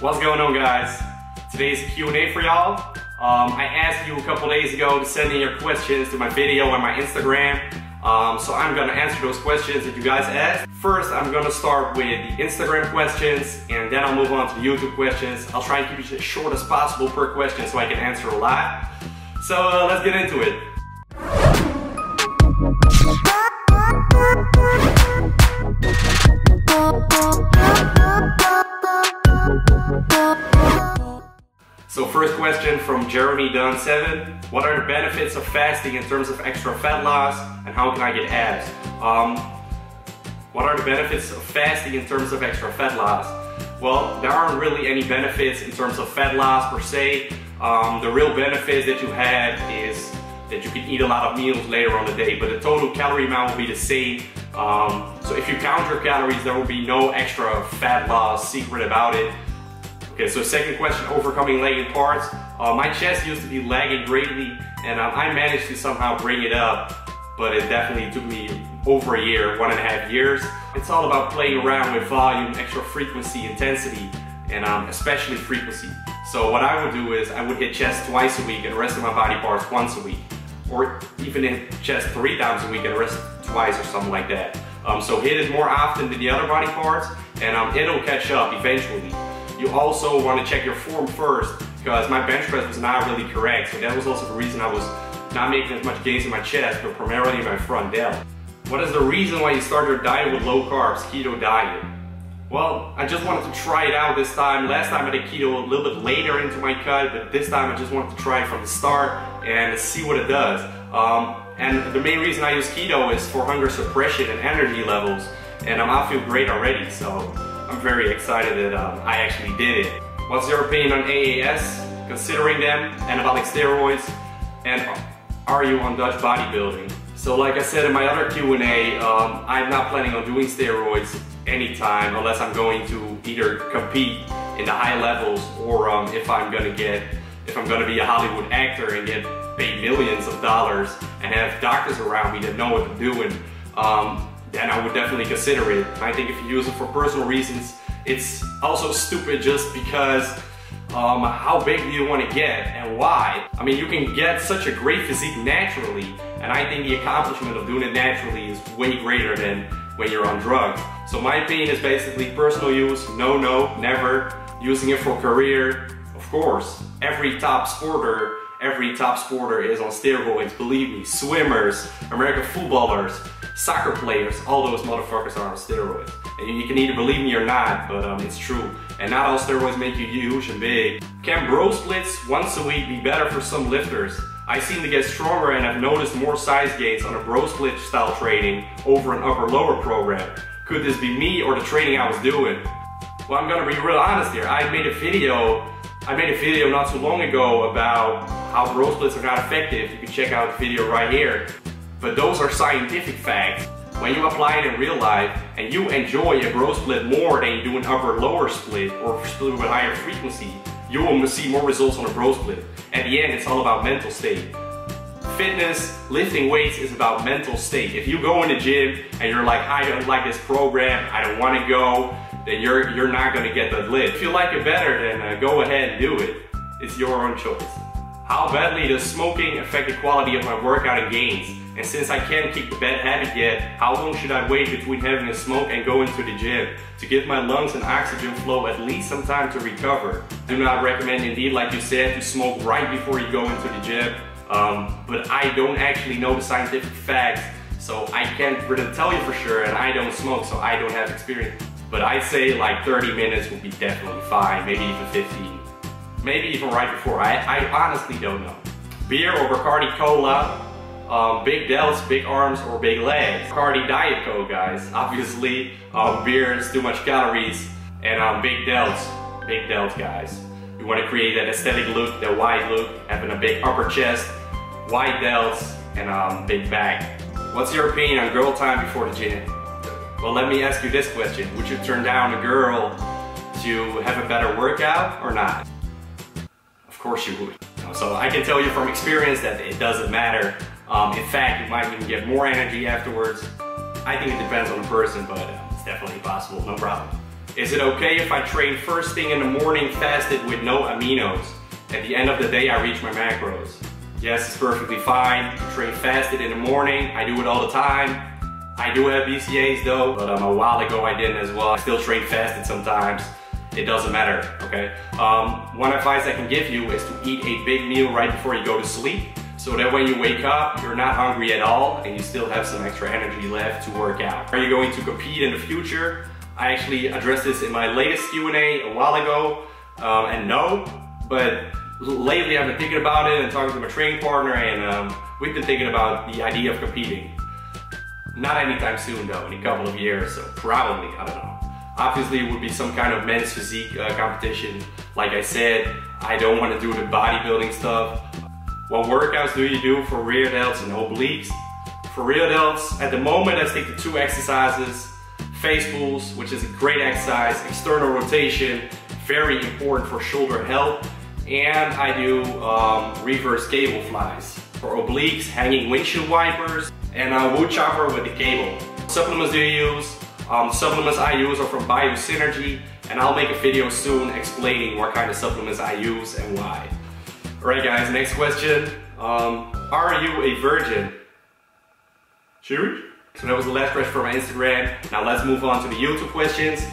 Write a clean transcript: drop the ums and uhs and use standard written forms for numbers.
What's going on, guys? Today's a Q&A for y'all. I asked you a couple days ago to send in your questions to my video on my Instagram. So I'm gonna answer those questions that you guys asked. First, I'm gonna start with the Instagram questions, and then I'll move on to the YouTube questions. I'll try and keep it as short as possible per question so I can answer a lot. So let's get into it. So first question from Jeremy Dunn 7. What are the benefits of fasting in terms of extra fat loss, and how can I get abs? What are the benefits of fasting in terms of extra fat loss? Well, there aren't really any benefits in terms of fat loss per se. The real benefits that you have is that you can eat a lot of meals later on the day, but the total calorie amount will be the same. So if you count your calories, there will be no extra fat loss secret about it. Okay, so second question, overcoming lagging parts. My chest used to be lagging greatly, and I managed to somehow bring it up, but it definitely took me over a year, 1.5 years. It's all about playing around with volume, extra frequency, intensity, and especially frequency. So what I would do is I would hit chest twice a week and the rest of my body parts once a week. Or even hit chest 3 times a week and the rest twice or something like that. So hit it more often than the other body parts, and it'll catch up eventually. You also want to check your form first, because my bench press was not really correct, so that was also the reason I was not making as much gains in my chest, but primarily in my front delt. What is the reason why you start your diet with low carbs, keto diet? Well, I just wanted to try it out this time. Last time I did keto a little bit later into my cut, but this time I just wanted to try it from the start and see what it does. And the main reason I use keto is for hunger suppression and energy levels, and I feel great already, so I'm very excited that I actually did it. What's your opinion on AAS, considering them, anabolic steroids, and are you on Dutch bodybuilding? So like I said in my other Q&A, I'm not planning on doing steroids anytime unless I'm going to either compete in the high levels, or if I'm gonna be a Hollywood actor and get paid millions of dollars and have doctors around me that know what they're doing. Then I would definitely consider it. I think if you use it for personal reasons, it's also stupid just because how big do you want to get and why? I mean, you can get such a great physique naturally, and I think the accomplishment of doing it naturally is way greater than when you're on drugs. So my opinion is basically personal use, no, never. Using it for career, of course. Every top sporter is on steroids, believe me. Swimmers, American footballers, soccer players, all those motherfuckers are on steroids. And you can either believe me or not, but it's true. And not all steroids make you huge and big. Can bro splits once a week be better for some lifters? I seem to get stronger and I've noticed more size gains on a bro split style training over an upper lower program. Could this be me or the training I was doing? Well, I'm gonna be real honest here. I made a video not too long ago about how bro splits are not effective. You can check out the video right here. But those are scientific facts. When you apply it in real life and you enjoy a bro split more than you do an upper lower split or split with higher frequency, you will see more results on a bro split. At the end, it's all about mental state. Fitness, lifting weights is about mental state. If you go in the gym and you're like, I don't like this program, I don't want to go, then you're not going to get the lift. If you like it better, then go ahead and do it. It's your own choice. How badly does smoking affect the quality of my workout and gains? And since I can't keep the bad habit yet, how long should I wait between having a smoke and going to the gym to give my lungs and oxygen flow at least some time to recover? Do not recommend, indeed, like you said, to smoke right before you go into the gym. But I don't actually know the scientific facts, so I can't really tell you for sure, and I don't smoke, so I don't have experience. But I'd say like 30 minutes would be definitely fine, maybe even 15. Maybe even right before. I honestly don't know. Beer or Bacardi Cola, big delts, big arms, or big legs. Bacardi Diet Coke, guys. Obviously, beer is too much calories, and big delts, guys. You want to create that aesthetic look, that wide look, having a big upper chest, wide delts, and big back. What's your opinion on girl time before the gym? Well, let me ask you this question. Would you turn down a girl to have a better workout or not? Of course you would. So I can tell you from experience that it doesn't matter. In fact, you might even get more energy afterwards. I think it depends on the person, but it's definitely possible, no problem. Is it okay if I train first thing in the morning fasted with no aminos? At the end of the day, I reach my macros. Yes, it's perfectly fine to train fasted in the morning. I do it all the time. I do have BCAAs though, but a while ago I didn't as well. I still train fasted sometimes. It doesn't matter, okay? One advice I can give you is to eat a big meal right before you go to sleep, so that when you wake up, you're not hungry at all and you still have some extra energy left to work out. Are you going to compete in the future? I actually addressed this in my latest Q&A a while ago, and no, but lately I've been thinking about it and talking to my training partner, and we've been thinking about the idea of competing. Not anytime soon though, in a couple of years, so probably, I don't know. Obviously it would be some kind of men's physique competition. Like I said, I don't want to do the bodybuilding stuff. What workouts do you do for rear delts and obliques? For rear delts, at the moment I stick to 2 exercises. Face pulls, which is a great exercise, external rotation, very important for shoulder health. And I do reverse cable flies. For obliques, hanging windshield wipers, and a wood chopper with the cable. Supplements do you use? Supplements I use are from Biosynergy, and I'll make a video soon explaining what kind of supplements I use and why. Alright guys, next question. Are you a virgin? Sure? So that was the last question from my Instagram. Now let's move on to the YouTube questions.